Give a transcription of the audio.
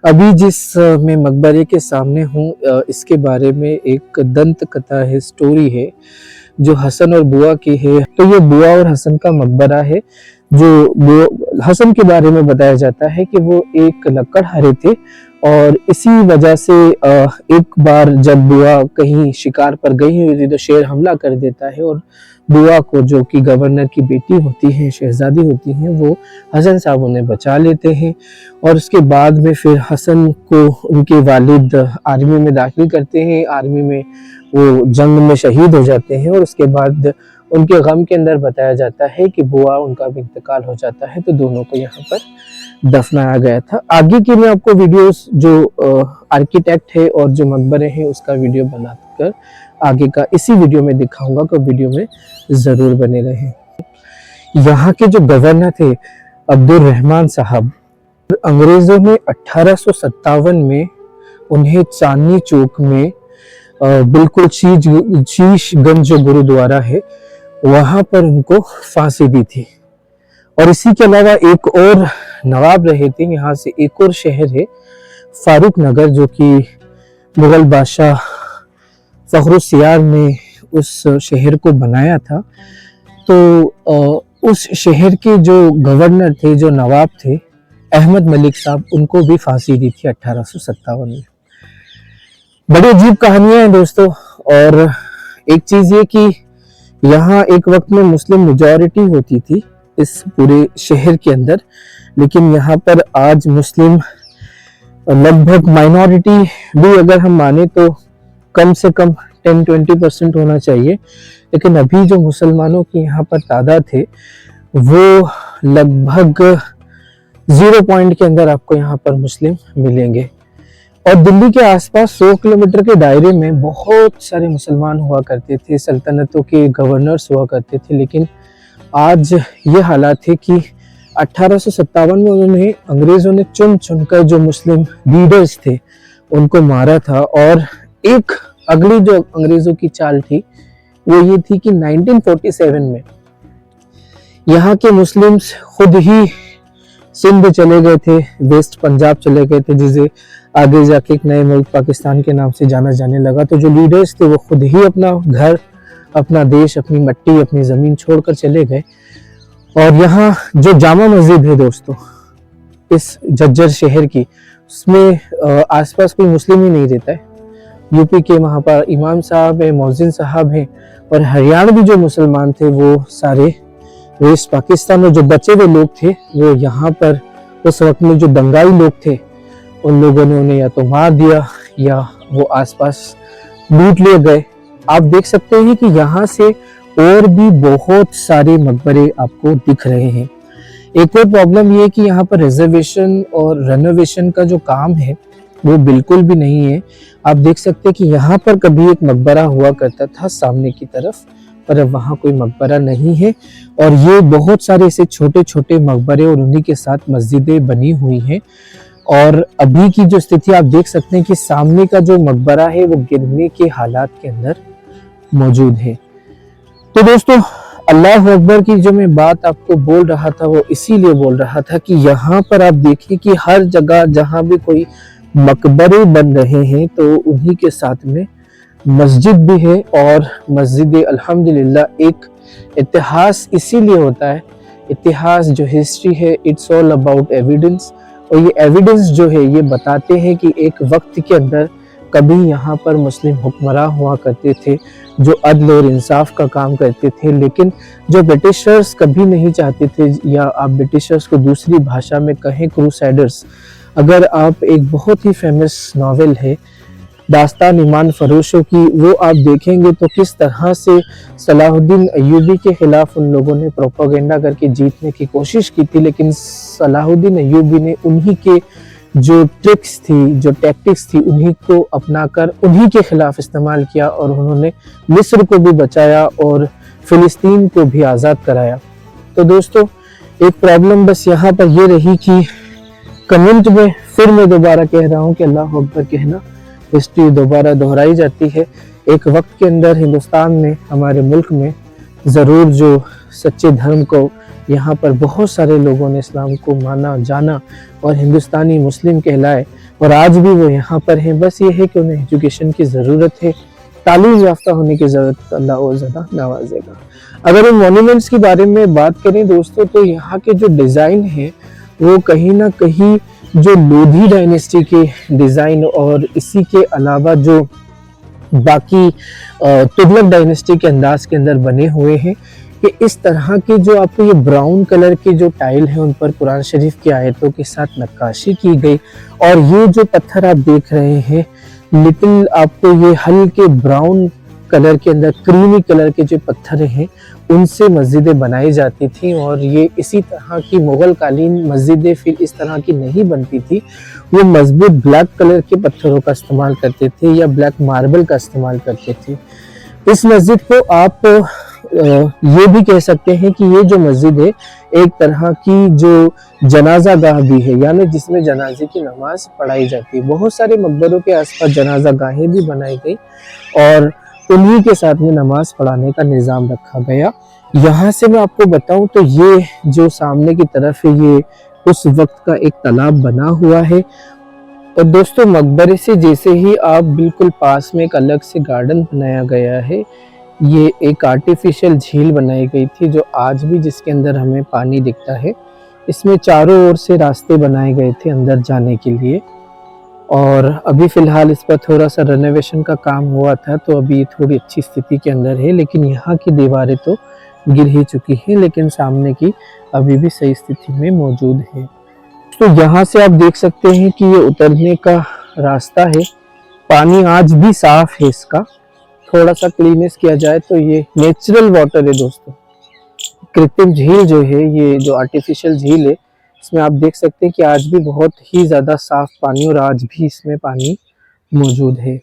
अभी जिस मैं मकबरे के सामने हूँ, इसके बारे में एक दंत कथा है, स्टोरी है जो हसन और बुआ की है। तो ये बुआ और हसन का मकबरा है। जो हसन के बारे में बताया जाता है कि वो एक लकड़हारे थे और इसी वजह से एक बार जब बुआ कहीं शिकार पर गई हुई थी तो शेर हमला कर देता है और बुआ को, जो कि गवर्नर की बेटी होती है, शहजादी होती है, वो हसन साहब उन्हें बचा लेते हैं। और उसके बाद में फिर हसन को उनके वालिद आर्मी में दाखिल करते हैं। आर्मी में वो जंग में शहीद हो जाते हैं और उसके बाद उनके गम के अंदर बताया जाता है कि बुआ उनका भी इंतकाल हो जाता है, तो दोनों को यहाँ पर दफनाया गया था। आगे की मैं आपको वीडियोस जो आर्किटेक्ट है और जो मकबरे हैं उसका वीडियो बनाकर आगे का इसी वीडियो में दिखाऊंगा, तो वीडियो में ज़रूर बने रहें। यहाँ के जो गवर्नर थे अब्दुल रहमान साहब, अंग्रेज़ों ने 1857 में उन्हें चांदनी चौक में बिल्कुल शीशगंज जो गुरुद्वारा है वहाँ पर उनको फांसी दी थी। और इसी के अलावा एक और नवाब रहे थे। यहाँ से एक और शहर है फारूक नगर, जो कि मुगल बादशाह फखरुसियार ने उस शहर को बनाया था। तो उस शहर के जो गवर्नर थे, जो नवाब थे, अहमद मलिक साहब, उनको भी फांसी दी थी 1857 में। बड़ी अजीब कहानियां हैं दोस्तों। और एक चीज ये कि यहाँ एक वक्त में मुस्लिम मेजॉरिटी होती थी इस पूरे शहर के अंदर, लेकिन यहाँ पर आज मुस्लिम लगभग माइनॉरिटी भी अगर हम माने तो कम से कम 10-20% होना चाहिए। लेकिन अभी जो मुसलमानों की यहाँ पर तादाद है वो लगभग 0 पॉइंट के अंदर आपको यहाँ पर मुस्लिम मिलेंगे। और दिल्ली के आसपास 100 किलोमीटर के दायरे में बहुत सारे मुसलमान हुआ करते थे, सल्तनतों के गवर्नर्स हुआ करते थे। लेकिन आज ये हालात है कि 1857 में उन्होंने अंग्रेजों ने चुन चुनकर जो मुस्लिम लीडर्स थे उनको मारा था। और एक अगली जो अंग्रेजों की चाल थी वो ये थी कि 1947 में यहाँ के मुस्लिम्स खुद ही सिंध चले गए थे, वेस्ट पंजाब चले गए थे, जिसे आगे जाके एक नए मुल्क पाकिस्तान के नाम से जाना जाने लगा। तो जो लीडर्स थे वो खुद ही अपना घर, अपना देश, अपनी मट्टी, अपनी ज़मीन छोड़कर चले गए। और यहाँ जो जामा मस्जिद है दोस्तों, इस झज्जर शहर की, उसमें आसपास कोई मुस्लिम ही नहीं रहता है। यूपी के वहाँ पर इमाम साहब हैं, मौजिन साहब हैं, और हरियाणवी जो मुसलमान थे वो सारे वेस्ट पाकिस्तान में जो बचे हुए लोग थे वो यहाँ पर उस वक्त में जो दंगाई लोग थे उन लोगों ने उन्हें या तो मार दिया या वो आसपास लूट लिए गए। आप देख सकते हैं कि यहाँ से और भी बहुत सारे मकबरे आपको दिख रहे हैं। एक और प्रॉब्लम ये है कि यहाँ पर रिजर्वेशन और रेनोवेशन का जो काम है वो बिल्कुल भी नहीं है। आप देख सकते हैं कि यहाँ पर कभी एक मकबरा हुआ करता था सामने की तरफ, पर अब वहाँ कोई मकबरा नहीं है। और ये बहुत सारे ऐसे छोटे छोटे मकबरे और उन्हीं के साथ मस्जिदें बनी हुई हैं। और अभी की जो स्थिति आप देख सकते हैं कि सामने का जो मकबरा है वो गिरने के हालात के अंदर मौजूद है। तो दोस्तों, अल्लाह अकबर की जो मैं बात आपको बोल रहा था वो इसीलिए बोल रहा था कि यहाँ पर आप देखिए कि हर जगह जहाँ भी कोई मकबरे बन रहे हैं तो उन्हीं के साथ में मस्जिद भी है। और मस्जिद अल्हम्दुलिल्लाह एक इतिहास इसीलिए होता है, इतिहास जो हिस्ट्री है, इट्स ऑल अबाउट एविडेंस। और ये एविडेंस जो है ये बताते हैं कि एक वक्त के अंदर कभी यहाँ पर मुस्लिम हुक्मरान हुआ करते थे जो अदल और इंसाफ का काम करते थे। लेकिन जो ब्रिटिशर्स कभी नहीं चाहते थे, या आप ब्रिटिशर्स को दूसरी भाषा में कहें क्रूसेडर्स। अगर आप एक बहुत ही फेमस नॉवेल है दास्तान ईमान फरोशों की, वो आप देखेंगे तो किस तरह से सलाहुद्दीन अय्यूबी के खिलाफ उन लोगों ने प्रोपेगेंडा करके जीतने की कोशिश की थी। लेकिन सलाहुद्दीन अय्यूबी ने उन्हीं के जो ट्रिक्स थी, जो टैक्टिक्स थी, उन्हीं को अपनाकर उन्हीं के खिलाफ इस्तेमाल किया और उन्होंने मिस्र को भी बचाया और फिलिस्तीन को भी आज़ाद कराया। तो दोस्तों, एक प्रॉब्लम बस यहाँ पर ये रही कि कमेंट में फिर मैं दोबारा कह रहा हूँ कि अल्लाह अकबर कहना, हिस्ट्री दोबारा दोहराई जाती है। एक वक्त के अंदर हिंदुस्तान में, हमारे मुल्क में ज़रूर जो सच्चे धर्म को यहाँ पर बहुत सारे लोगों ने इस्लाम को माना, जाना और हिंदुस्तानी मुस्लिम कहलाए, और आज भी वो यहाँ पर हैं। बस ये है कि उन्हें एजुकेशन की ज़रूरत है, तालीम याफ्ता होने की ज़रूरत, अल्लाह और ज़्यादा नवाजेगा। अगर हम मॉन्यूमेंट्स के बारे में बात करें दोस्तों, तो यहाँ के जो डिज़ाइन है वो कहीं ना कहीं जो लोधी डायनेस्टी के डिज़ाइन और इसी के अलावा जो बाकी तुगलक डायनेस्टी के अंदाज के अंदर बने हुए हैं, कि इस तरह के जो आपको ये ब्राउन कलर के जो टाइल है उन पर कुरान शरीफ की आयतों के साथ नक्काशी की गई। और ये जो पत्थर आप देख रहे हैं, लिटिल आपको ये हल्के ब्राउन कलर के अंदर क्रीमी कलर के जो पत्थर हैं उनसे मस्जिदें बनाई जाती थी। और ये इसी तरह की मुगल कालीन मस्जिदें फिर इस तरह की नहीं बनती थी, वो मजबूत ब्लैक कलर के पत्थरों का इस्तेमाल करते थे या ब्लैक मार्बल का इस्तेमाल करते थे। इस मस्जिद को आप ये भी कह सकते हैं कि ये जो मस्जिद है एक तरह की जो जनाजा गाह भी है, यानी जिसमें जनाजे की नमाज पढ़ाई जाती है। बहुत सारे मकबरों के आसपास जनाजा गाहें भी बनाई गई और उन्हीं के साथ में नमाज पढ़ाने का निज़ाम रखा गया। यहाँ से मैं आपको बताऊं तो ये जो सामने की तरफ है ये उस वक्त का एक तालाब बना हुआ है। और दोस्तों मकबरे से जैसे ही आप बिल्कुल पास में एक अलग से गार्डन बनाया गया है, ये एक आर्टिफिशियल झील बनाई गई थी जो आज भी जिसके अंदर हमें पानी दिखता है। इसमें चारों ओर से रास्ते बनाए गए थे अंदर जाने के लिए। और अभी फ़िलहाल इस पर थोड़ा सा रेनोवेशन का काम हुआ था, तो अभी थोड़ी अच्छी स्थिति के अंदर है। लेकिन यहाँ की दीवारें तो गिर ही चुकी हैं, लेकिन सामने की अभी भी सही स्थिति में मौजूद है। तो यहाँ से आप देख सकते हैं कि ये उतरने का रास्ता है। पानी आज भी साफ है, इसका थोड़ा सा क्लीनेस किया जाए तो ये नेचुरल वाटर है दोस्तों। कृत्रिम झील जो है, ये जो आर्टिफिशियल झील है, इसमें आप देख सकते हैं कि आज भी बहुत ही ज़्यादा साफ पानी और आज भी इसमें पानी मौजूद है।